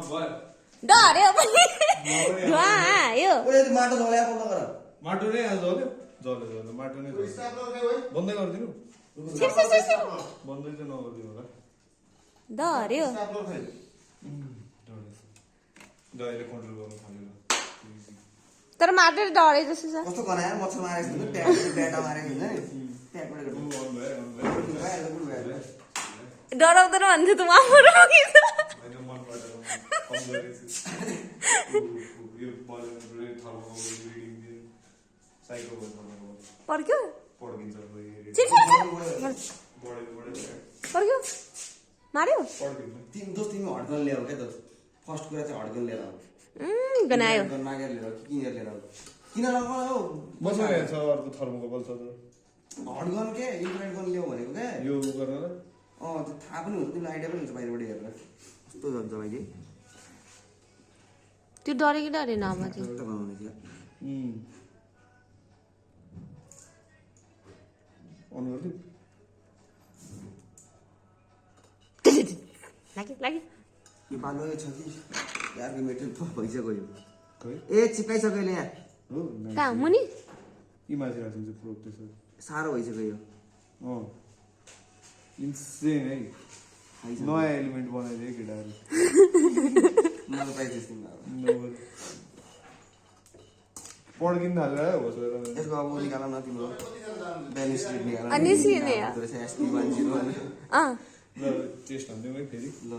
डर्यो पनि धुवा आयो माटो झोल्या बन्द गर माटो नै आज झोल्यो झोल्यो माटो नै बन्दै गरिदिनु बन्दै चाहिँ नगरिदिनु होला डर्यो जहिले कन्ट्रोल गर्नु थाल्यो तर माटो डरे जस्तो छ कस्तो गनाएर मच्छर मारेको हुन्छ ब्याटा मारेको हुन्छ नि ट्याकबाट डराउँदैन भन्थ्यो त मामुरो पर्क्यो पर्क्यो मार्यो तिमी हड्गन ल्याऊ क्या त फर्स्ट कुरा चाहिँ हड्गन लिएर आऊ गनायो मागेर लिएर किनेर लिएर आऊ किन लगाऊ मसँग छ अर्को थर्मोकपल छ हड्गन के इम्प्लाइन्ट गर्न ल्याऊ भनेको क्या यो गर्न त्यो थाहा पनि हुन्छ तिमीलाई आइडिया पनि हुन्छ बाहिरबाट हेरेर कस्तो जान्छ भाइ त्यो डरे कि डरेन अब चाहिँ बनाउने थियो अन गर्दै लाग्यो लाग्यो यो बालो छ कि यारको मेटेरियल भइसक्यो यो खै ए चिप्काइसक्यो अहिले यहाँ हो कहाँ मुनि यी माथि राखिन्छ प्रोब त्यसो साह्रो भइसक्यो यो इन्सेन है नयाँ एलिमेन्ट बनाइदियो केटाहरू मलाई पाइदिएस् पड्किन थालेर होस् यसको अब निकाल न तिम्रो ब्यालेन्स सिट निकाल अनि सिने SP10 अँ टेस्ट हान्दै फेरि ल